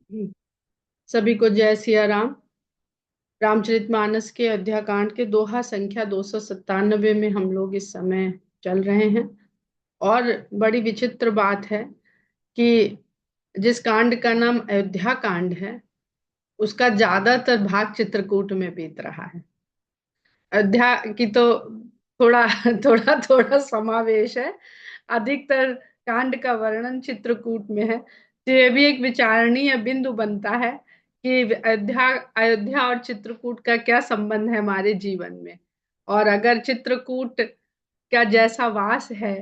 सभी को जय सिया राम। रामचरितमानस के अयोध्याकांड के दोहा संख्या 297 में हम लोग इस समय चल रहे हैं। और बड़ी विचित्र बात है कि जिस कांड का नाम अयोध्या कांड है, उसका ज्यादातर भाग चित्रकूट में बीत रहा है। अयोध्या की तो थोड़ा थोड़ा थोड़ा समावेश है, अधिकतर कांड का वर्णन चित्रकूट में है। तो ये भी एक विचारणीय बिंदु बनता है कि अयोध्या अयोध्या और चित्रकूट का क्या संबंध है हमारे जीवन में। और अगर चित्रकूट का जैसा वास है,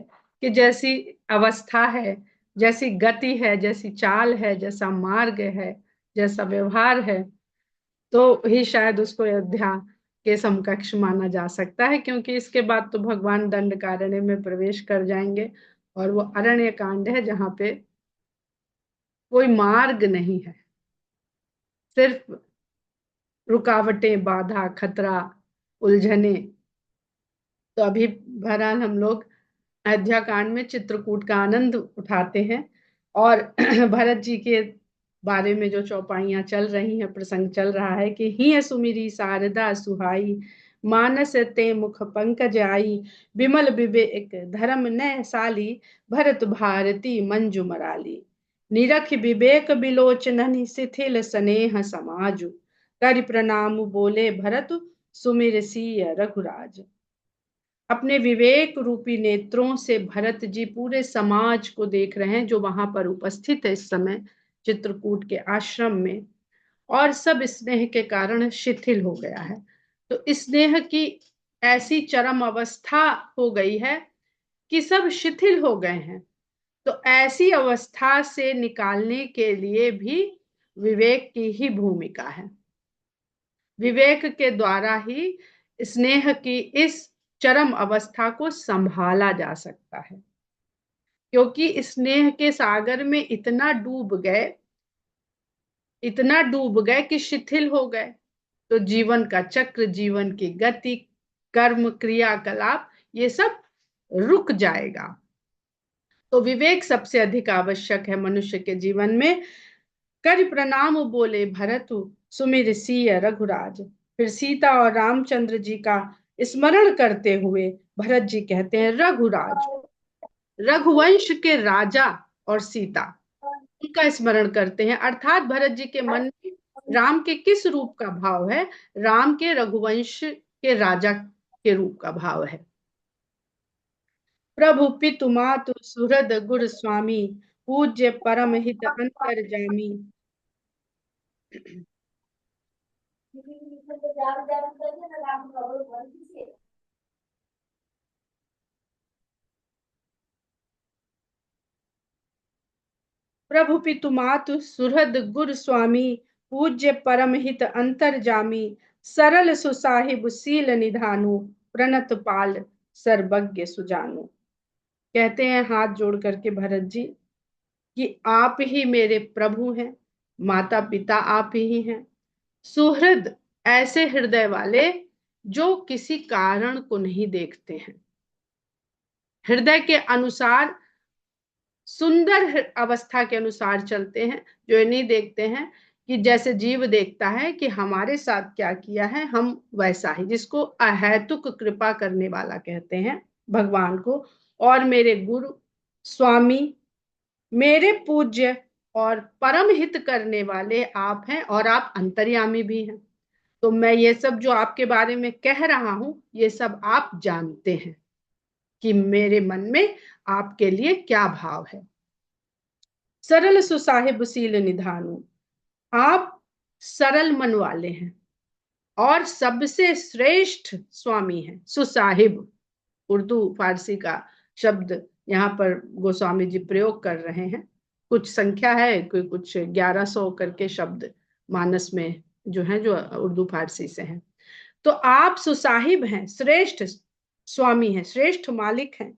कि जैसी अवस्था है, जैसी गति है, जैसी चाल है, जैसा मार्ग है, जैसा व्यवहार है, तो ही शायद उसको अयोध्या के समकक्ष माना जा सकता है। क्योंकि इसके बाद तो भगवान दंडकारण्य में प्रवेश कर जाएंगे, और वो अरण्य कांड है जहां पे कोई मार्ग नहीं है, सिर्फ रुकावटें, बाधा, खतरा, उलझने। तो अभी बहरहाल हम लोग अयोध्या कांड में चित्रकूट का आनंद उठाते हैं। और भरत जी के बारे में जो चौपाइयां चल रही हैं, प्रसंग चल रहा है कि ही सुमिरी शारदा सुहाई, मानस ते मुख पंकज आई, विमल विवेक धर्म न साली, भरत भारती मंजू मराली, निरख विवेक बिलोचनहि शिथिल स्नेह समाजु, करि प्रणाम बोले भरत सुमिर सिय रघुराज। अपने विवेक रूपी नेत्रों से भरत जी पूरे समाज को देख रहे हैं जो वहां पर उपस्थित है इस समय चित्रकूट के आश्रम में। और सब स्नेह के कारण शिथिल हो गया है। तो स्नेह की ऐसी चरम अवस्था हो गई है कि सब शिथिल हो गए हैं। तो ऐसी अवस्था से निकालने के लिए भी विवेक की ही भूमिका है। विवेक के द्वारा ही स्नेह की इस चरम अवस्था को संभाला जा सकता है। क्योंकि स्नेह के सागर में इतना डूब गए कि शिथिल हो गए। तो जीवन का चक्र, जीवन की गति, कर्म, क्रियाकलाप, ये सब रुक जाएगा। तो विवेक सबसे अधिक आवश्यक है मनुष्य के जीवन में। कर प्रणाम बोले भरतु सुमिर सिय रघुराज। फिर सीता और रामचंद्र जी का स्मरण करते हुए भरत जी कहते हैं रघुराज, रघुवंश के राजा और सीता, उनका स्मरण करते हैं। अर्थात भरत जी के मन में राम के किस रूप का भाव है? राम के रघुवंश के राजा के रूप का भाव है। प्रभु पितु मातु सुहृद गुर स्वामी, पूज्य परम हित अंतर जामी। प्रभु पितु मातु सुहृद गुर स्वामी, पूज्य परम हित अंतर जामी, सरल सुसाहिब सील निधानु, प्रणत पाल सर्वज्ञ सुजानु। कहते हैं हाथ जोड़ करके भरत जी कि आप ही मेरे प्रभु हैं, माता पिता आप ही हैं। सुहृद, ऐसे हृदय वाले जो किसी कारण को नहीं देखते हैं, हृदय के अनुसार, सुंदर अवस्था के अनुसार चलते हैं, जो ये नहीं देखते हैं कि जैसे जीव देखता है कि हमारे साथ क्या किया है, हम वैसा ही, जिसको अहेतुक कृपा करने वाला कहते हैं भगवान को। और मेरे गुरु, स्वामी, मेरे पूज्य और परम हित करने वाले आप हैं, और आप अंतर्यामी भी हैं। तो मैं ये सब जो आपके बारे में कह रहा हूं, ये सब आप जानते हैं कि मेरे मन में आपके लिए क्या भाव है। सरल सुसाहिब सील निधानु, आप सरल मन वाले हैं और सबसे श्रेष्ठ स्वामी हैं। सुसाहिब उर्दू फारसी का शब्द यहाँ पर गोस्वामी जी प्रयोग कर रहे हैं। कुछ संख्या है, कोई कुछ 1100 करके शब्द मानस में जो है, जो उर्दू फारसी से हैं। तो आप सुसाहिब हैं, श्रेष्ठ स्वामी हैं, श्रेष्ठ मालिक हैं।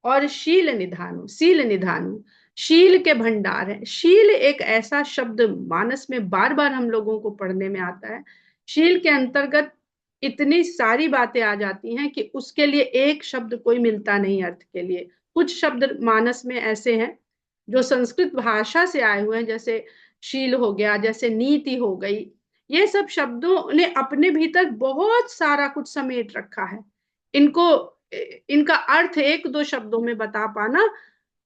और शील निधानु, शील निधानु, शील के भंडार है। शील एक ऐसा शब्द मानस में बार बार हम लोगों को पढ़ने में आता है। शील के अंतर्गत इतनी सारी बातें आ जाती हैं कि उसके लिए एक शब्द कोई मिलता नहीं अर्थ के लिए। कुछ शब्द मानस में ऐसे हैं जो संस्कृत भाषा से आए हुए हैं, जैसे शील हो गया, जैसे नीति हो गई, ये सब शब्दों ने अपने भीतर बहुत सारा कुछ समेट रखा है। इनको, इनका अर्थ एक दो शब्दों में बता पाना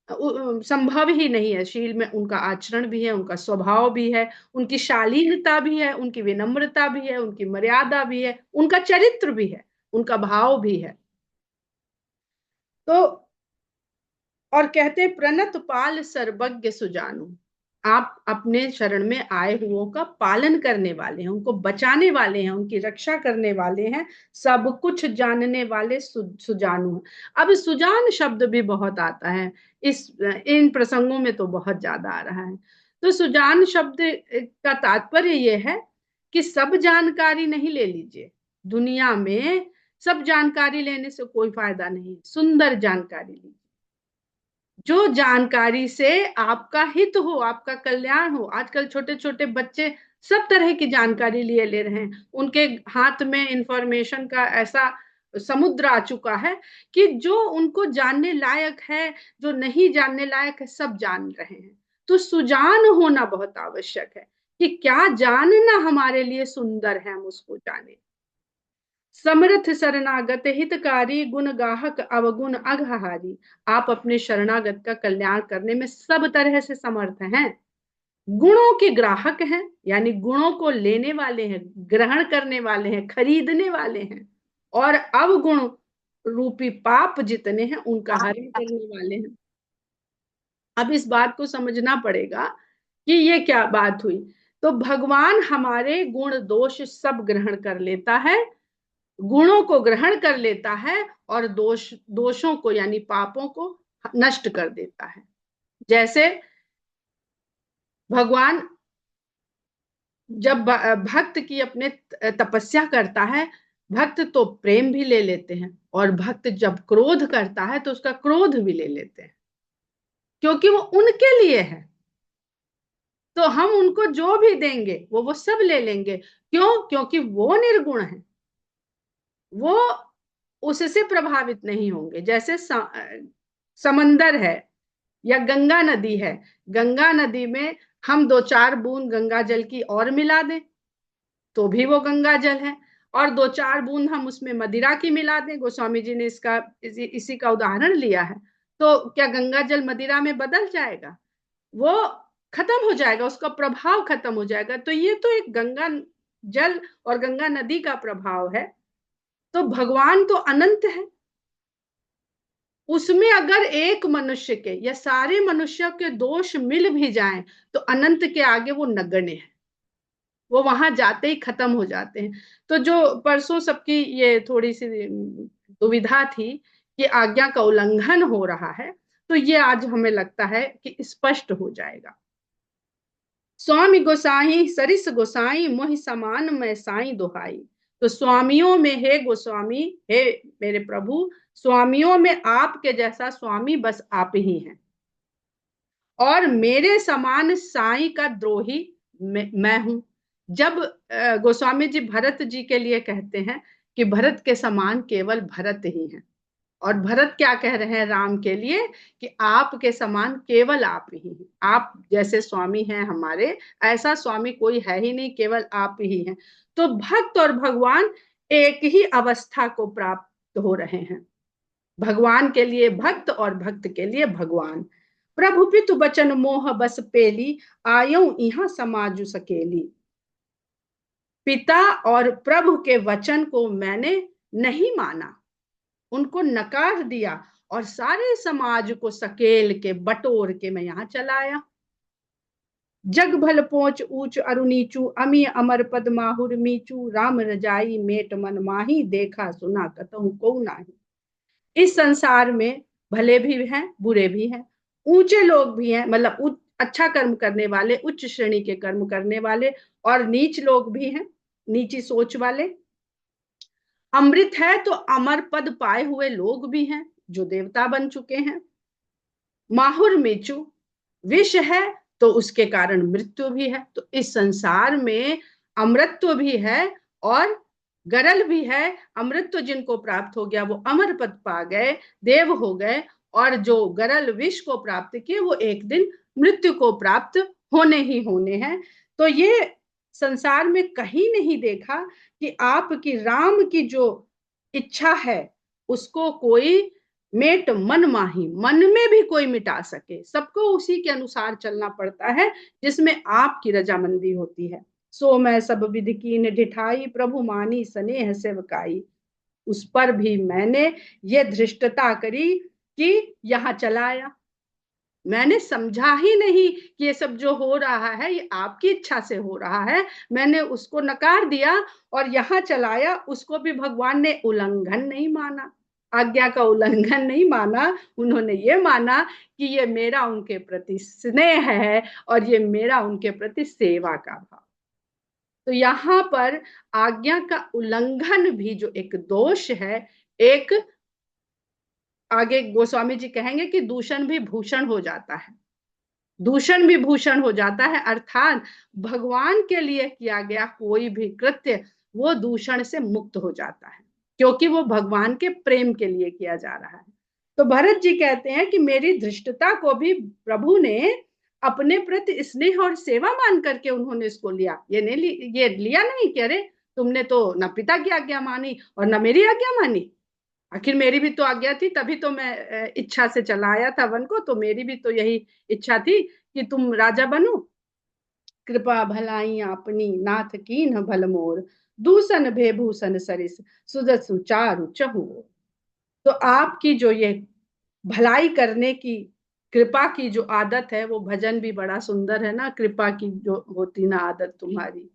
संभव ही नहीं है। शील में उनका आचरण भी है, उनका स्वभाव भी है, उनकी शालीनता भी है, उनकी विनम्रता भी है, उनकी मर्यादा भी है, उनका चरित्र भी है, उनका भाव भी है। तो और कहते प्रणत पाल सर्वज्ञ सुजानु, आप अपने शरण में आए हुओं का पालन करने वाले हैं, उनको बचाने वाले हैं, उनकी रक्षा करने वाले हैं, सब कुछ जानने वाले सुजानु। अब सुजान शब्द भी बहुत आता है इस इन प्रसंगों में, तो बहुत ज्यादा आ रहा है। तो सुजान शब्द का तात्पर्य यह है कि सब जानकारी नहीं ले लीजिए दुनिया में, सब जानकारी लेने से कोई फायदा नहीं, सुंदर जानकारी लीजिए, जो जानकारी से आपका हित हो, आपका कल्याण हो। आजकल छोटे छोटे बच्चे सब तरह की जानकारी लिए ले रहे हैं, उनके हाथ में इंफॉर्मेशन का ऐसा समुद्र आ चुका है कि जो उनको जानने लायक है, जो नहीं जानने लायक है, सब जान रहे हैं। तो सुजान होना बहुत आवश्यक है कि क्या जानना हमारे लिए सुंदर है, हम उसको जाने। समर्थ शरणागत हितकारी गुण गाहक अवगुण अघहारी, आप अपने शरणागत का कल्याण करने में सब तरह से समर्थ हैं। गुणों के ग्राहक हैं, यानी गुणों को लेने वाले हैं, ग्रहण करने वाले हैं, खरीदने वाले हैं। और अवगुण रूपी पाप जितने हैं उनका हरण करने वाले हैं। अब इस बात को समझना पड़ेगा कि ये क्या बात हुई। तो भगवान हमारे गुण दोष सब ग्रहण कर लेता है, गुणों को ग्रहण कर लेता है, और दोषों को यानी पापों को नष्ट कर देता है। जैसे भगवान जब भक्त की अपने तपस्या करता है, भक्त तो प्रेम भी ले लेते हैं, और भक्त जब क्रोध करता है तो उसका क्रोध भी ले लेते हैं, क्योंकि वो उनके लिए है। तो हम उनको जो भी देंगे वो सब ले लेंगे। क्यों? क्योंकि वो निर्गुण है, वो उससे प्रभावित नहीं होंगे। जैसे समंदर है या गंगा नदी है, गंगा नदी में हम दो चार बूंद गंगा जल की और मिला दें तो भी वो गंगा जल है, और दो चार बूंद हम उसमें मदिरा की मिला दें, गोस्वामी जी ने इसी का उदाहरण लिया है, तो क्या गंगा जल मदिरा में बदल जाएगा? वो खत्म हो जाएगा, उसका प्रभाव खत्म हो जाएगा। तो ये तो एक गंगा जल और गंगा नदी का प्रभाव है। तो भगवान तो अनंत है, उसमें अगर एक मनुष्य के या सारे मनुष्य के दोष मिल भी जाएं तो अनंत के आगे वो नगण्य है, वो वहां जाते ही खत्म हो जाते हैं। तो जो परसों सबकी ये थोड़ी सी दुविधा थी कि आज्ञा का उल्लंघन हो रहा है, तो ये आज हमें लगता है कि स्पष्ट हो जाएगा। स्वामी गोसाई सरिस गोसाई मोहि समान मैं साई दुहाई। तो स्वामियों में हे गोस्वामी, हे मेरे प्रभु, स्वामियों में आपके जैसा स्वामी बस आप ही हैं, और मेरे समान साई का द्रोही मैं हूं। जब गोस्वामी जी भरत जी के लिए कहते हैं कि भरत के समान केवल भरत ही हैं, और भरत क्या कह रहे हैं राम के लिए कि आपके समान केवल आप ही हैं, आप जैसे स्वामी हैं हमारे, ऐसा स्वामी कोई है ही नहीं, केवल आप ही हैं। तो भक्त और भगवान एक ही अवस्था को प्राप्त हो रहे हैं, भगवान के लिए भक्त और भक्त के लिए भगवान। प्रभु पितु बचन मोह बस पेली, आयो यहाँ समाजु सकेली। पिता और प्रभु के वचन को मैंने नहीं माना, उनको नकार दिया, और सारे समाज को सकेल के बटोर के मैं यहाँ चलाया। जग भल पोच ऊंच अरु नीचू, अमी अमर पद माहुर मीचू, राम रजाई मेट मन माही, देखा सुना कतहु को नाही। इस संसार में भले भी हैं, बुरे भी हैं, ऊंचे लोग भी हैं, मतलब अच्छा कर्म करने वाले, उच्च श्रेणी के कर्म करने वाले, और नीच लोग भी हैं, नीची सोच वाले। अमृत है तो अमर पद पाए हुए लोग भी हैं जो देवता बन चुके हैं। माहुर मेचू, विष है तो उसके कारण मृत्यु भी है। तो इस संसार में अमृतत्व भी है और गरल भी है। अमृतत्व जिनको प्राप्त हो गया वो अमर पद पा गए, देव हो गए, और जो गरल विष को प्राप्त किए वो एक दिन मृत्यु को प्राप्त होने ही होने हैं। तो ये संसार में कहीं नहीं देखा कि आपकी राम की जो इच्छा है उसको कोई मेट मन माही, मन में भी कोई मिटा सके। सबको उसी के अनुसार चलना पड़ता है जिसमें आपकी रजामंदी होती है। सो मैं सब विधि कीन ढिठाई, प्रभु मानी स्नेह सेवकाई। उस पर भी मैंने ये धृष्टता करी कि यहाँ चलाया। मैंने समझा ही नहीं कि ये सब जो हो रहा है ये आपकी इच्छा से हो रहा है, मैंने उसको नकार दिया और यहाँ चलाया। उसको भी भगवान ने उल्लंघन नहीं माना, आज्ञा का उल्लंघन नहीं माना। उन्होंने ये माना कि ये मेरा उनके प्रति स्नेह है और ये मेरा उनके प्रति सेवा का भाव। तो यहाँ पर आज्ञा का उल्लंघन भी जो एक दोष है, एक आगे गोस्वामी जी कहेंगे कि दूषण भी भूषण हो जाता है, दूषण भी भूषण हो जाता है। अर्थात भगवान के लिए किया गया कोई भी कृत्य वो दूषण से मुक्त हो जाता है, क्योंकि वो भगवान के प्रेम के लिए किया जा रहा है। तो भरत जी कहते हैं कि मेरी धृष्टता को भी प्रभु ने अपने प्रति स्नेह और सेवा मान करके उन्होंने इसको लिया। ये लिया नहीं कि अरे तुमने तो न पिता की आज्ञा मानी और न मेरी आज्ञा मानी, आखिर मेरी भी तो आज्ञा थी, तभी तो मैं इच्छा से चला आया था वन को, तो मेरी भी तो यही इच्छा थी कि तुम राजा बनो। कृपा भलाई अपनी नाथ कीन भल मोर, दूषण भेभूषण सरिस सुदत सुचारु चहु। तो आपकी जो ये भलाई करने की कृपा की जो आदत है, वो भजन भी बड़ा सुंदर है ना, कृपा की जो होती ना आदत तुम्हारी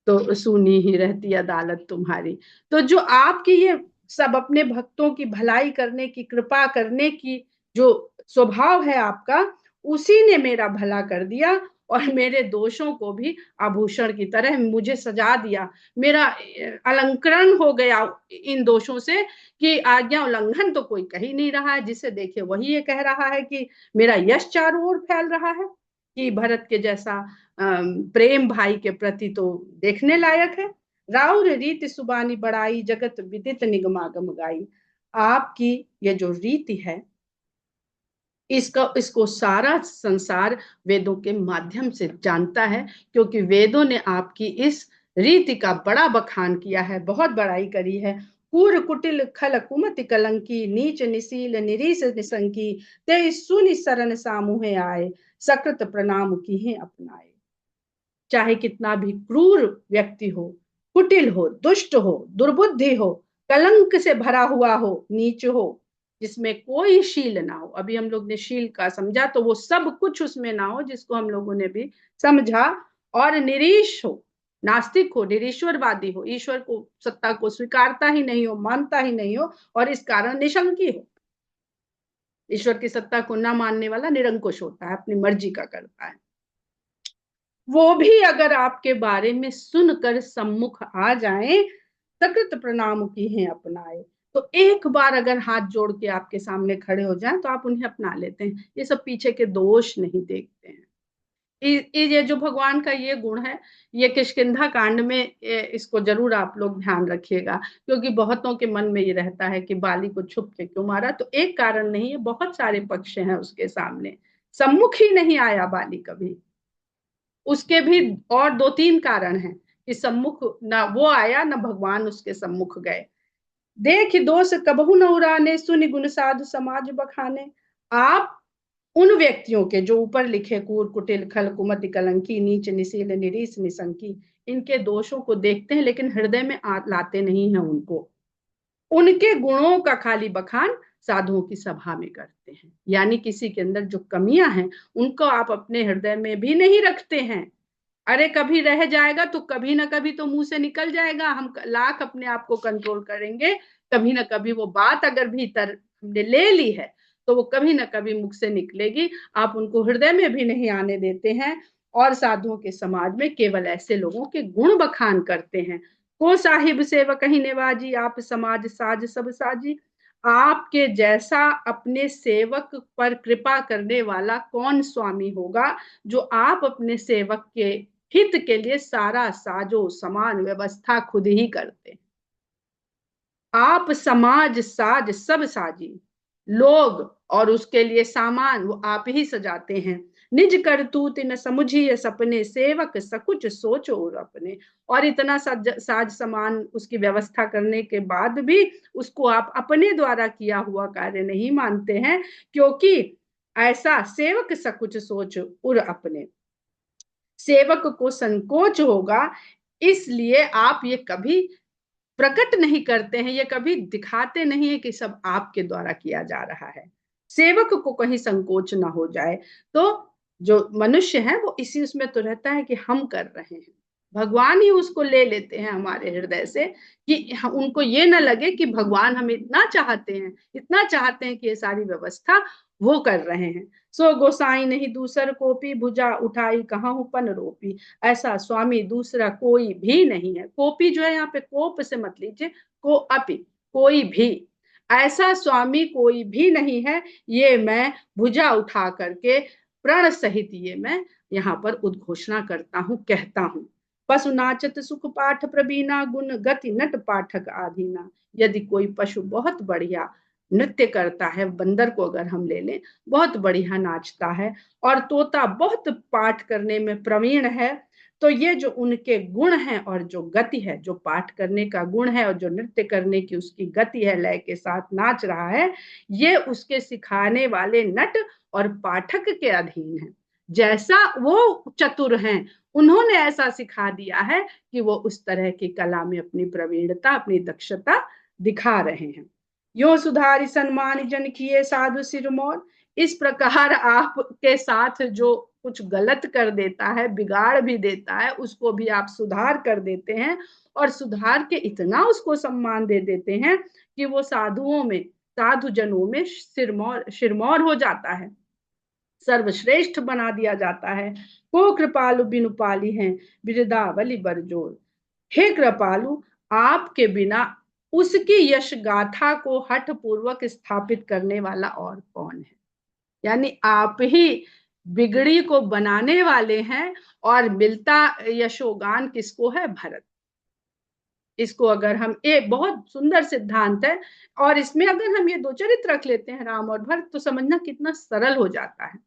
तो सुनी ही रहती अदालत तुम्हारी। तो जो आपकी ये सब अपने भक्तों की भलाई करने की, कृपा करने की जो स्वभाव है आपका, उसी ने मेरा भला कर दिया और मेरे दोषों को भी आभूषण की तरह मुझे सजा दिया। मेरा अलंकरण हो गया इन दोषों से कि आज्ञा उल्लंघन तो कोई कह ही नहीं रहा है, जिसे देखे वही ये कह रहा है कि मेरा यश चारों ओर फैल रहा है कि भरत के जैसा प्रेम भाई के प्रति तो देखने लायक है। राउर रीति सुबानी बड़ाई, जगत विदित निगमागम गाई। आपकी ये जो रीति है इसको सारा संसार वेदों के माध्यम से जानता है, क्योंकि वेदों ने आपकी इस रीति का बड़ा बखान किया है, बहुत बड़ाई करी है। कूर कुटिल खल कुमति कलंकी, नीच निशील निरीश निसंकी, ते सुनि शरण सामुहे आए, सकृत प्रणाम की है अपनाए। चाहे कितना भी क्रूर व्यक्ति हो, कुटिल हो, दुष्ट हो, दुर्बुद्धि हो, कलंक से भरा हुआ हो, नीच हो, जिसमें कोई शील ना हो। अभी हम लोग ने शील का समझा, तो वो सब कुछ उसमें ना हो जिसको हम लोगों ने भी समझा। और निरीश हो, नास्तिक हो, निरीश्वरवादी हो, ईश्वर को सत्ता को स्वीकारता ही नहीं हो, मानता ही नहीं हो, और इस कारण निशंकी हो। ईश्वर की सत्ता को ना मानने वाला निरंकुश होता है, अपनी मर्जी का करता है। वो भी अगर आपके बारे में सुनकर सम्मुख आ जाएं, सकृत प्रणाम की हैं अपनाए। तो एक बार अगर हाथ जोड़ के आपके सामने खड़े हो जाएं तो आप उन्हें अपना लेते हैं, ये सब पीछे के दोष नहीं देखते हैं। ये जो भगवान का ये गुण है, ये किष्किंधा कांड में इसको जरूर आप लोग ध्यान रखिएगा, क्योंकि बहुतों के मन में ये रहता है कि बाली को छुप के क्यों मारा। तो एक कारण नहीं है, बहुत सारे पक्ष हैं उसके सामने, सम्मुख ही नहीं आया बाली कभी। उसके भी और दो तीन कारण हैं कि सम्मुख ना वो आया, ना भगवान उसके सम्मुख गए। देख दोष कबहू न उराने, सुनि गुण साधु समाज बखाने। आप उन व्यक्तियों के जो ऊपर लिखे कूर कुटिल खल कुमति कलंकी, नीच निशील निरीस निसंकी, इनके दोषों को देखते हैं लेकिन हृदय में लाते नहीं है उनको। उनके गुणों का खाली बखान साधुओं की सभा में करते हैं, यानी किसी के अंदर जो कमियां हैं उनको आप अपने हृदय में भी नहीं रखते हैं। अरे कभी रह जाएगा तो कभी ना कभी तो मुंह से निकल जाएगा, हम लाख अपने आप को कंट्रोल करेंगे, कभी ना कभी वो बात अगर भीतर हमने ले ली है तो वो कभी ना कभी मुख से निकलेगी। आप उनको हृदय में भी नहीं आने देते हैं, और साधुओं के समाज में केवल ऐसे लोगों के गुण बखान करते हैं। को साहिब सेवक कहीं नेवाजी, आप समाज साज सब साजी। आपके जैसा अपने सेवक पर कृपा करने वाला कौन स्वामी होगा, जो आप अपने सेवक के हित के लिए सारा साजो समान व्यवस्था खुद ही करते। आप समाज साज सब साजी, लोग और उसके लिए सामान वो आप ही सजाते हैं। निज करतूत न समुझिए सपने, सेवक सकुच सोचो और अपने। और इतना साज सामान उसकी व्यवस्था करने के बाद भी उसको आप अपने द्वारा किया हुआ कार्य नहीं मानते हैं, क्योंकि ऐसा सेवक सकुच सोच उर अपने, सेवक को संकोच होगा, इसलिए आप ये कभी प्रकट नहीं करते हैं, ये कभी दिखाते नहीं है कि सब आपके द्वारा किया जा रहा है, सेवक को कहीं संकोच ना हो जाए। तो जो मनुष्य है वो इसी उसमें तो रहता है कि हम कर रहे हैं, भगवान ही उसको ले लेते हैं हमारे हृदय से, कि उनको ये ना लगे कि भगवान हमें इतना चाहते हैं कि ये सारी व्यवस्था वो कर रहे हैं। सो गोसाई नहीं दूसर कोपी, भुजा उठाई कहां पन रोपी। ऐसा स्वामी दूसरा कोई भी नहीं है। कोपी जो है यहाँ पे कोप से मत लीजिए, को अपी, कोई भी ऐसा स्वामी कोई भी नहीं है, ये मैं भुजा उठा करके प्रण सहित ये मैं यहाँ पर उद्घोषणा करता हूँ, कहता हूँ। पशु नाचत सुख पाठ प्रवीणा, गुण गति नट पाठक आधीना। यदि कोई पशु बहुत बढ़िया नृत्य करता है, बंदर को अगर हम ले लें, बहुत बढ़िया नाचता है, और तोता बहुत पाठ करने में प्रवीण है, तो ये जो उनके गुण हैं और जो गति है, जो पाठ करने का गुण है और जो नृत्य करने की उसकी गति है, लय के साथ नाच रहा है, ये उसके सिखाने वाले नट और पाठक के अधीन है। जैसा वो चतुर हैं, उन्होंने ऐसा सिखा दिया है कि वो उस तरह की कला में अपनी प्रवीणता, अपनी दक्षता दिखा रहे हैं। यो सुधारी सन्मान जन किए साधु सिरमौर। इस प्रकार आपके साथ जो कुछ गलत कर देता है, बिगाड़ भी देता है, उसको भी आप सुधार कर देते हैं, और सुधार के इतना उसको सम्मान दे देते हैं कि वो साधु जनों में सिरमौर हो जाता है, सर्वश्रेष्ठ बना दिया जाता है। को कृपालु बिनु पाली हैं, बिरदावली बरजोर। हे कृपालु, आपके बिना उसकी यश गाथा को हठ पूर्वक स्थापित करने वाला और कौन है। यानी आप ही बिगड़ी को बनाने वाले हैं, और मिलता यशोगान किसको है, भरत। इसको अगर हम, एक बहुत सुंदर सिद्धांत है, और इसमें अगर हम ये दो चरित्र रख लेते हैं, राम और भरत, तो समझना कितना सरल हो जाता है।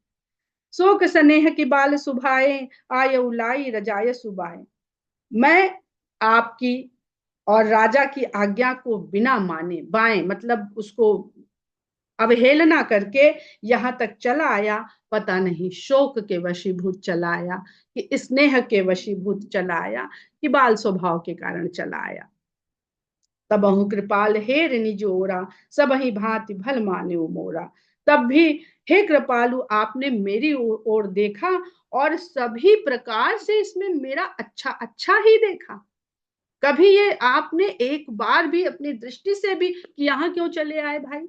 शोक स्नेह की बाल सुभाए, आय उलाई रजाय सुबाए। मैं आपकी और राजा की आज्ञा को बिना माने, बाएं मतलब उसको अवहेलना करके यहां तक चला आया, पता नहीं शोक के वशीभूत चला आया, कि स्नेह के वशीभूत चला आया, कि बाल स्वभाव के कारण चला आया। तबहु कृपाल हेर निजोरा, सब ही भांति भल माने मोरा। तब भी हे कृपालु, आपने मेरी ओर देखा, और सभी प्रकार से इसमें मेरा अच्छा अच्छा ही देखा। कभी ये आपने एक बार भी अपनी दृष्टि से भी कि यहाँ क्यों चले आए भाई,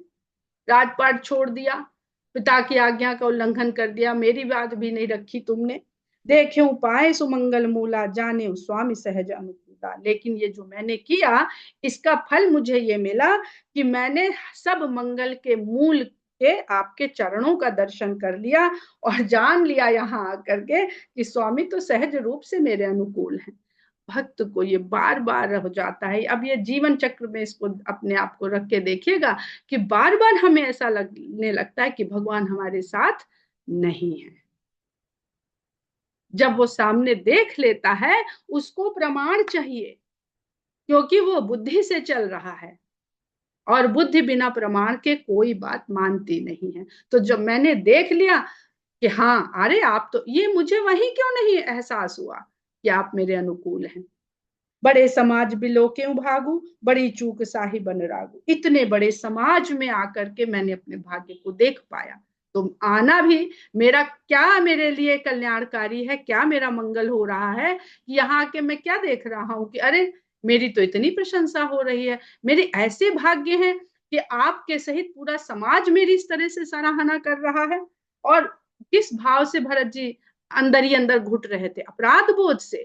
राजपाट छोड़ दिया, पिता की आज्ञा का उल्लंघन कर दिया, मेरी बात भी नहीं रखी तुमने। देखे पाए सुमंगल मूला, जाने स्वामी सहज अनुकूला। लेकिन ये जो मैंने किया, इसका फल मुझे ये मिला कि मैंने सब मंगल के मूल के आपके चरणों का दर्शन कर लिया, और जान लिया यहाँ आकर के कि स्वामी तो सहज रूप से मेरे अनुकूल हैं। भक्त को ये बार बार हो जाता है। अब ये जीवन चक्र में इसको अपने आप को रख के देखिएगा कि बार बार हमें ऐसा लगने लगता है कि भगवान हमारे साथ नहीं है। जब वो सामने देख लेता है, उसको प्रमाण चाहिए, क्योंकि वो बुद्धि से चल रहा है, और बुद्धि बिना प्रमाण के कोई बात मानती नहीं है। तो जब मैंने देख लिया कि हाँ, अरे आप तो, ये मुझे वही क्यों नहीं एहसास हुआ कि आप मेरे अनुकूल हैं। बड़े समाज बिलो क्यों भागू, बड़ी चूक साही बन रागू। इतने बड़े समाज में आकर के मैंने अपने भाग्य को देख पाया, तो आना भी मेरा क्या, मेरे लिए कल्याणकारी है, क्या मेरा मंगल हो रहा है। यहाँ के मैं क्या देख रहा हूँ कि अरे मेरी तो इतनी प्रशंसा हो रही है, मेरे ऐसे भाग्य हैं कि आपके सहित पूरा समाज मेरी इस तरह से सराहना कर रहा है। और किस भाव से भरत जी अंदर ही अंदर घुट रहे थे, अपराध बोध से,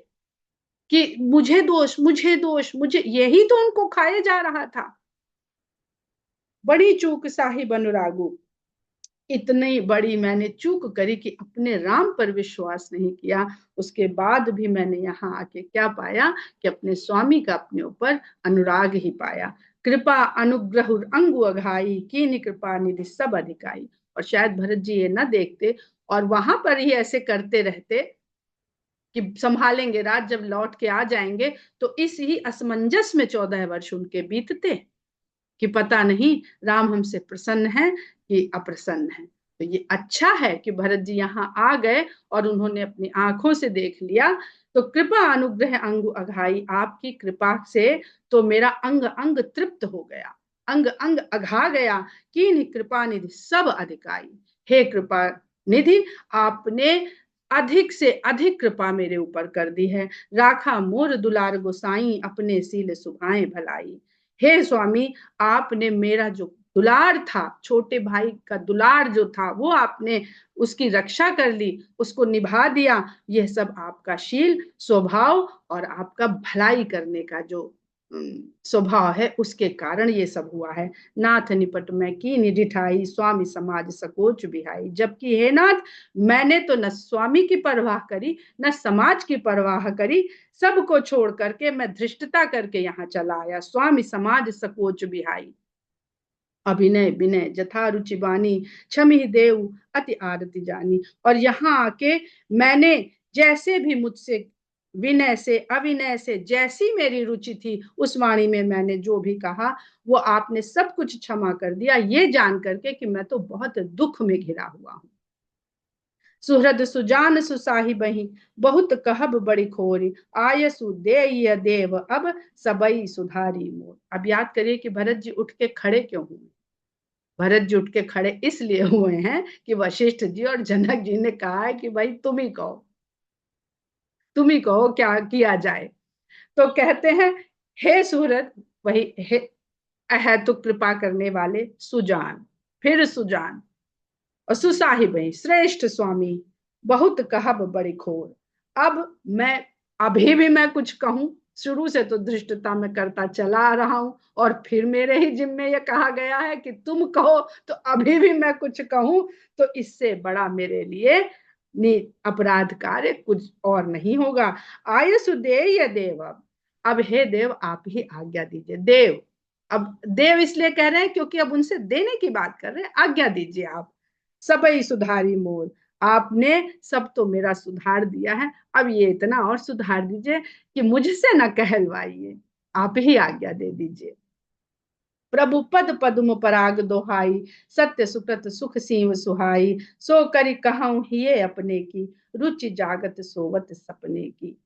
कि मुझे दोष, मुझे दोष, मुझे, यही तो उनको खाए जा रहा था। बड़ी चूक साहिब अनुरागु, इतनी बड़ी मैंने चूक करी कि अपने राम पर विश्वास नहीं किया। उसके बाद भी मैंने यहाँ आके क्या पाया कि अपने स्वामी का अपने ऊपर अनुराग ही पाया। कृपा अनुग्रह अंगु अघाई, कीनी कृपा निधि सब अधिकाई। और शायद भरत जी ये ना देखते, और वहां पर ही ऐसे करते रहते कि संभालेंगे राज, जब लौट के आ जाएंगे। तो इस ही असमंजस में 14 वर्ष उनके बीतते कि पता नहीं राम हमसे प्रसन्न है कि अप्रसन्न है। तो ये अच्छा है कि भरत जी यहाँ आ गए और उन्होंने अपनी आंखों से देख लिया। तो कृपा अनुग्रह अंग अघाई, आपकी कृपा से तो मेरा अंग अंग तृप्त हो गया, अंग अंग अघा गया। कीन्ही कृपा निधि सब अधिकाई, हे कृपा निधि आपने अधिक से अधिक कृपा मेरे ऊपर कर दी है। राखा मोर दुलार गोसाई, अपने सील सुभाए भलाई। हे स्वामी, आपने मेरा जो दुलार था, छोटे भाई का दुलार जो था, वो आपने उसकी रक्षा कर ली, उसको निभा दिया। यह सब आपका शील स्वभाव और आपका भलाई करने का जो स्वभाव है, उसके कारण ये सब हुआ है। नाथ निपट में की निडिठाई, स्वामी समाज सकोच बिहाई। जबकि हे नाथ, मैंने तो न स्वामी की परवाह करी न समाज की परवाह करी, सबको छोड़ करके मैं धृष्टता करके यहाँ चला आया। स्वामी समाज सकोच बिहाई, अभिनय विनय जथा रुचि बानी, क्षमी देव अति आरती जानी। और यहाँ आके मैंने जैसे भी मुझसे विनय से अविनय से जैसी मेरी रुचि थी, उस वाणी में मैंने जो भी कहा वो आपने सब कुछ क्षमा कर दिया, ये जान करके कि मैं तो बहुत दुख में घिरा हुआ हूँ। सुहृद सुजान सुसाही बही, बहुत कहब बड़ी खोरी, आयसु दे देव अब सबई सुधारी मोर। अब याद करिए कि भरत जी उठ के खड़े क्यों हुए। भरत जी उठ के खड़े इसलिए हुए हैं कि वशिष्ठ जी और जनक जी ने कहा है कि भाई तुम ही कहो क्या किया जाए। तो कहते हैं, हे सुहृद, वही है तो कृपा करने वाले, सुजान, फिर सुजान, और सुसाहिब श्रेष्ठ स्वामी, बहुत कहब बड़ी खोर। अब मैं अभी भी मैं कुछ कहूं, शुरू से तो धृष्टता में करता चला आ रहा हूं, और फिर मेरे ही जिम्मे यह कहा गया है कि तुम कहो, तो अभी भी मैं कुछ कहूं तो इससे बड़ा मेरे लिए अपराध कार्य कुछ और नहीं होगा। आयुषु दे देव, अब हे देव आप ही आज्ञा दीजिए। देव, अब देव इसलिए कह रहे हैं क्योंकि अब उनसे देने की बात कर रहे हैं, आज्ञा दीजिए आप। सबई सुधारी मोर, आपने सब तो मेरा सुधार दिया है, अब ये इतना और सुधार दीजिए कि मुझसे न कहलवाइए, आप ही आज्ञा दे दीजिए। प्रभु पद पद्म पराग दोहाई, सत्य सुकृत सुख सीव सुहाई। सो करी कहूं हिये अपने की, रुचि जागत सोवत सपने की।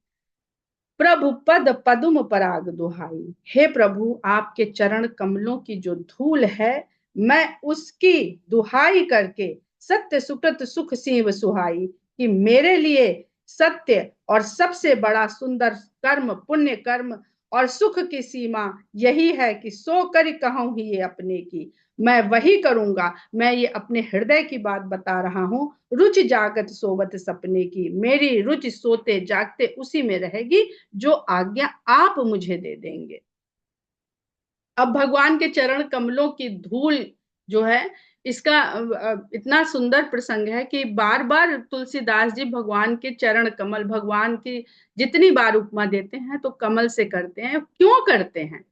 प्रभु पद पद्म पराग दुहाई, हे प्रभु आपके चरण कमलों की जो धूल है, मैं उसकी दुहाई करके सत्य सुकृत सुख सीव सुहाई, कि मेरे लिए सत्य और सबसे बड़ा सुंदर कर्म, पुण्य कर्म और सुख की सीमा यही है कि सो कर कहूं ही ये अपने की, मैं वही करूंगा। मैं ये अपने हृदय की बात बता रहा हूं। रुचि जागत सोवत सपने की, मेरी रुचि सोते जागते उसी में रहेगी जो आज्ञा आप मुझे दे देंगे। अब भगवान के चरण कमलों की धूल जो है, इसका इतना सुंदर प्रसंग है कि बार बार तुलसीदास जी भगवान के चरण कमल, भगवान की जितनी बार उपमा देते हैं तो कमल से करते हैं। क्यों करते हैं?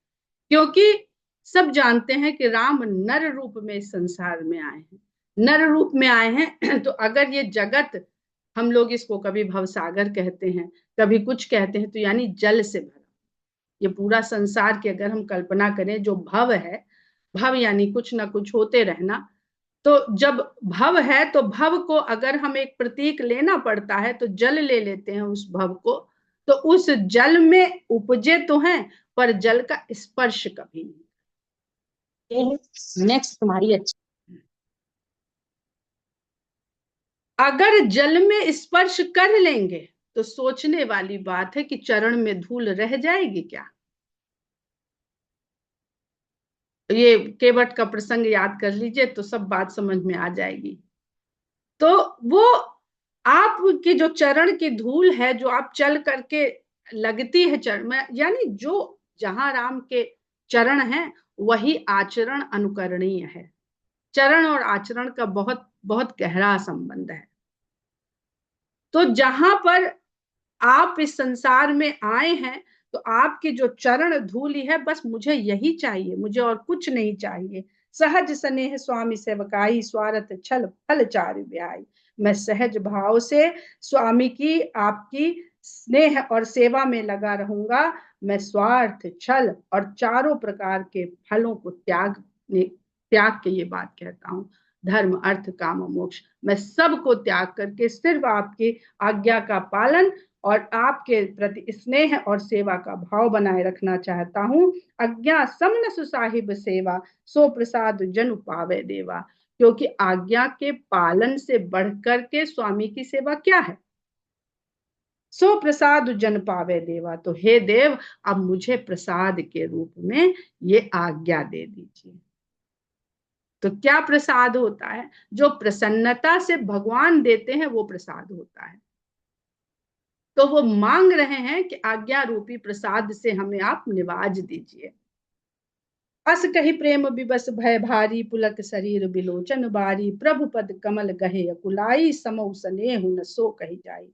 क्योंकि सब जानते हैं कि राम नर रूप में इस संसार में आए हैं, नर रूप में आए हैं। तो अगर ये जगत, हम लोग इसको कभी भवसागर कहते हैं, कभी कुछ कहते हैं, तो यानी जल से भरा ये पूरा संसार की अगर हम कल्पना करें, जो भव है, भव यानी कुछ ना कुछ होते रहना। तो जब भव है तो भव को अगर हम एक प्रतीक लेना पड़ता है तो जल ले लेते हैं उस भव को। तो उस जल में उपजे तो हैं, पर जल का स्पर्श कभी नहीं। नेक्स्ट तुम्हारी अच्छी। अगर जल में स्पर्श कर लेंगे तो सोचने वाली बात है कि चरण में धूल रह जाएगी क्या। ये केवट का प्रसंग याद कर लीजिए तो सब बात समझ में आ जाएगी। तो वो आपकी जो चरण की धूल है, जो आप चल करके लगती है चरण में, यानी जो जहां राम के चरण हैं वही आचरण अनुकरणीय है। चरण और आचरण का बहुत बहुत गहरा संबंध है। तो जहां पर आप इस संसार में आए हैं, तो आपकी जो चरण धूली है, बस मुझे यही चाहिए, मुझे और कुछ नहीं चाहिए। सहज स्नेह स्वामी सेवकाई, स्वार्थ छल फल चारु ब्याई। मैं सहज भाव से स्वामी की आपकी स्नेह और सेवा में लगा रहूंगा। मैं स्वार्थ, छल और चारों प्रकार के फलों को त्याग के ये बात कहता हूँ। धर्म, अर्थ, काम, मोक्ष, मैं सबको त्याग करके सिर्फ आपकी आज्ञा का पालन और आपके प्रति स्नेह और सेवा का भाव बनाए रखना चाहता हूँ। आज्ञा समन सुसाहिब सेवा, सो प्रसाद जन पावे देवा। क्योंकि आज्ञा के पालन से बढ़कर के स्वामी की सेवा क्या है? सो प्रसाद जन पावे देवा। तो हे देव, अब मुझे प्रसाद के रूप में ये आज्ञा दे दीजिए। तो क्या प्रसाद होता है? जो प्रसन्नता से भगवान देते हैं वो प्रसाद होता है। तो वो मांग रहे हैं कि आज्ञा रूपी प्रसाद से हमें आप निवाज दीजिए। अस कही प्रेम विवश भय भारी, पुलक शरीर बिलोचन बारी, प्रभु पद कमल गहे अकुलाई, समौ स्नेहु न सो कही जाई।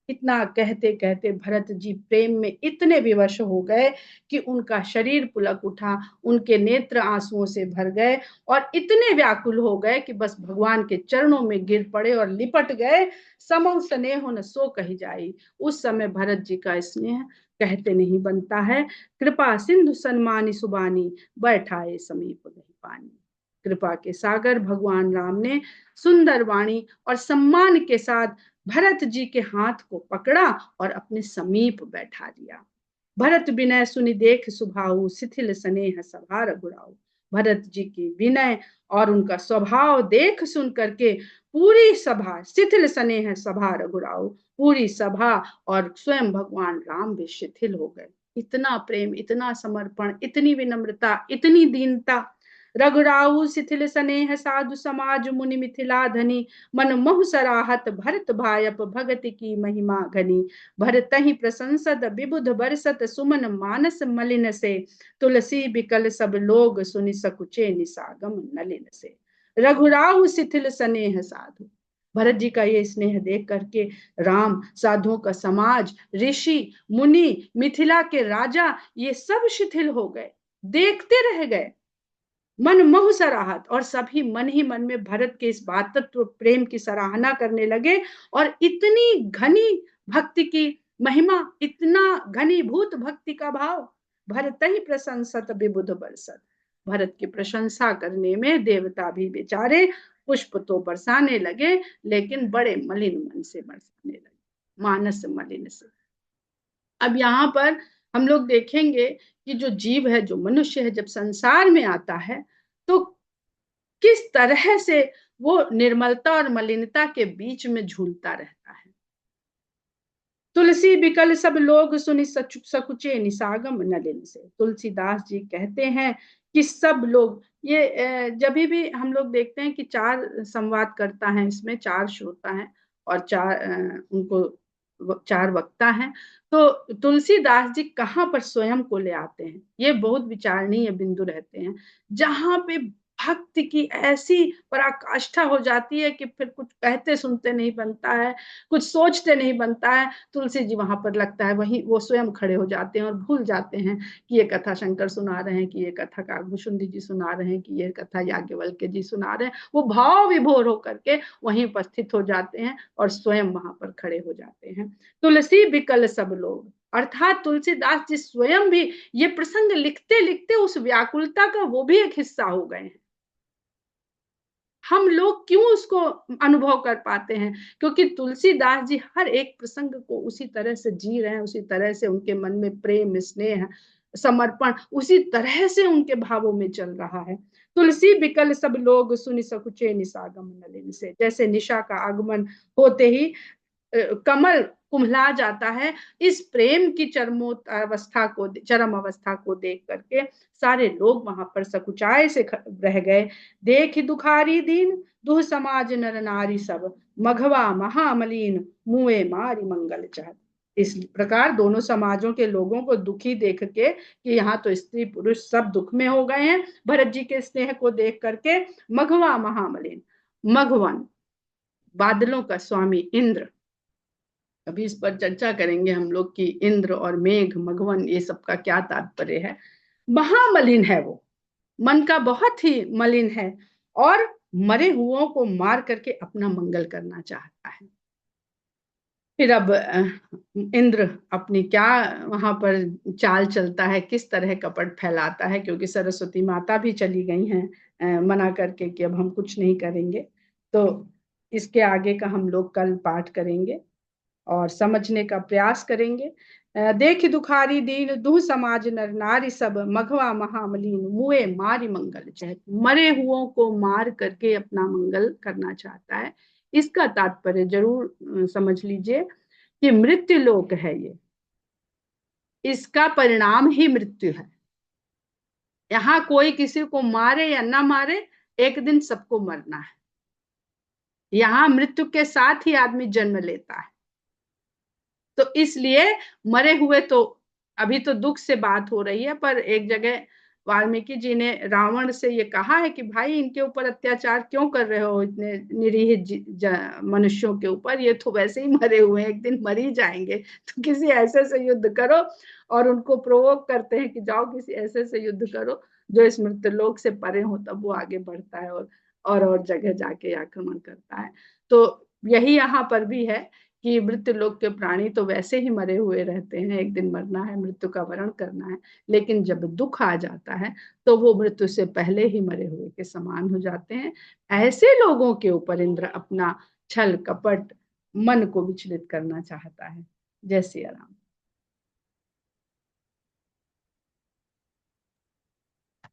इतना कहते कहते भरत जी प्रेम में इतने विवश हो गए कि उनका शरीर पुलक उठा, उनके नेत्र आंसुओं से भर गए और इतने व्याकुल हो गए कि बस भगवान के चरणों में गिर पड़े और लिपट गए। समौ स्नेहु न सो कही जाई। उस समय भरत जी का स्नेह कहते नहीं बनता है। कृपा सिंधु सन्मानी सुबानी, बैठाए समीप गही पानी। कृपा के सागर भगवान राम ने सुंदर वाणी और सम्मान के साथ भरत जी के हाथ को पकड़ा और अपने समीप बैठा दिया। भरत विनय सुनि देख सुभाऊ, शिथिल स्नेह सभा रघुराऊ। भरत जी की विनय और उनका स्वभाव देख सुन करके पूरी सभा, शिथिल स्नेह सभा रघुराऊ, पूरी सभा और स्वयं भगवान राम भी शिथिल हो गए। इतना प्रेम, इतना समर्पण, इतनी विनम्रता, इतनी दीनता। रघुराऊ शिथिल स्नेह साधु समाज, मुनि मिथिला धनी, मन मोह सराहत भरत भायप, भगति की महिमा घनी। भरत ही प्रशंसत विबुध बरसत, सुमन मानस मलिन से, तुलसी बिकल सब लोग सुनि सकुचे निसागम नलिन से। रघुराऊ शिथिल स्नेह साधु। भरत जी का ये स्नेह देख करके राम, साधुओं का समाज, ऋषि मुनि, मिथिला के राजा, ये सब शिथिल हो गए, देखते रह गए, मन मोह सराहत। और सभी मन ही मन में भरत के इस भातृत्व प्रेम की सराहना करने लगे और इतनी घनी भक्ति की महिमा, इतना घनीभूत भक्ति का भाव। भरत ही प्रशंसत विबुध बरसत। भरत की प्रशंसा करने में देवता भी बेचारे पुष्प तो बरसाने लगे, लेकिन बड़े मलिन मन से बरसाने लगे, मानस मलिन से। अब यहाँ पर हम लोग देखेंगे कि जो जीव है, जो मनुष्य है, जब संसार में आता है तो किस तरह से वो निर्मलता और मलिनता के बीच में झूलता रहता है। तुलसी बिकल सब लोग सुनि सकुचे निसागम नलिन से। तुलसीदास जी कहते हैं कि सब लोग, ये जब भी हम लोग देखते हैं कि चार संवाद करता है, इसमें चार श्रोता हैं और उनको चार वक्ता हैं। तो तुलसीदास जी कहाँ पर स्वयं को ले आते हैं, ये बहुत विचारणीय बिंदु रहते हैं। जहां पे भक्ति की ऐसी पराकाष्ठा हो जाती है कि फिर कुछ कहते सुनते नहीं बनता है, कुछ सोचते नहीं बनता है, तुलसी जी वहां पर लगता है वहीं वो स्वयं खड़े हो जाते हैं और भूल जाते हैं कि ये कथा शंकर सुना रहे हैं, कि ये कथा काकभूषुंडी जी सुना रहे हैं, कि ये कथा याज्ञवल्क्य जी सुना रहे हैं। वो भाव विभोर होकर के वहीं उपस्थित हो जाते हैं और स्वयं वहां पर खड़े हो जाते हैं। तुलसी बिकल सब लोग, अर्थात तुलसीदास जी स्वयं भी ये प्रसंग लिखते लिखते उस व्याकुलता का वो भी एक हिस्सा हो गए हैं। हम लोग क्यों उसको अनुभव कर पाते हैं? क्योंकि तुलसीदास जी हर एक प्रसंग को उसी तरह से जी रहे हैं, उसी तरह से उनके मन में प्रेम, स्नेह, समर्पण उसी तरह से उनके भावों में चल रहा है। तुलसी बिकल सब लोग सुनि सकुचे निसागम नलिन से। जैसे निशा का आगमन होते ही कमल कुम्हला जाता है, इस प्रेम की चरम अवस्था को देख करके सारे लोग वहां पर सकुचाए से रह गए। देख दुखारी दीन, दुह समाज नर नारी सब, मघवा महामलीन, मुए मारी मंगल चाह। इस प्रकार दोनों समाजों के लोगों को दुखी देख के कि यहाँ तो स्त्री पुरुष सब दुख में हो गए हैं, भरत जी के स्नेह को देख करके मघवा महामलिन, मघवन बादलों का स्वामी इंद्र, अभी इस पर चर्चा करेंगे हम लोग कि इंद्र और मेघ, मघवन, ये सब का क्या तात्पर्य है। महामलिन है वो, मन का बहुत ही मलिन है और मरे हुओं को मार करके अपना मंगल करना चाहता है। फिर अब इंद्र अपनी क्या वहां पर चाल चलता है, किस तरह कपट फैलाता है, क्योंकि सरस्वती माता भी चली गई हैं मना करके कि अब हम कुछ नहीं करेंगे। तो इसके आगे का हम लोग कल पाठ करेंगे और समझने का प्रयास करेंगे। देख दुखारी दीन दुह समाज नर नारी सब, मघवा महामलीन मुए मारी मंगल चहत। मरे हुओं को मार करके अपना मंगल करना चाहता है। इसका तात्पर्य जरूर समझ लीजिए कि मृत्यु लोक है ये, इसका परिणाम ही मृत्यु है। यहाँ कोई किसी को मारे या ना मारे, एक दिन सबको मरना है। यहाँ मृत्यु के साथ ही आदमी जन्म लेता है। तो इसलिए मरे हुए तो, अभी तो दुख से बात हो रही है, पर एक जगह वाल्मीकि जी ने रावण से ये कहा है कि भाई इनके ऊपर अत्याचार क्यों कर रहे हो, इतने निरीह मनुष्यों के ऊपर, ये तो वैसे ही मरे हुए हैं, एक दिन मर ही जाएंगे, तो किसी ऐसे से युद्ध करो। और उनको प्रोवोक करते हैं कि जाओ किसी ऐसे से युद्ध करो जो इस मृत्युलोक से परे हो, तब वो आगे बढ़ता है और जगह जाके आक्रमण करता है। तो यही यहाँ पर भी है कि मृत्यु लोक के प्राणी तो वैसे ही मरे हुए रहते हैं, एक दिन मरना है, मृत्यु का वरण करना है। लेकिन जब दुख आ जाता है तो वो मृत्यु से पहले ही मरे हुए के समान हो जाते हैं। ऐसे लोगों के ऊपर इंद्र अपना छल कपट मन को विचलित करना चाहता है। जय सिया राम।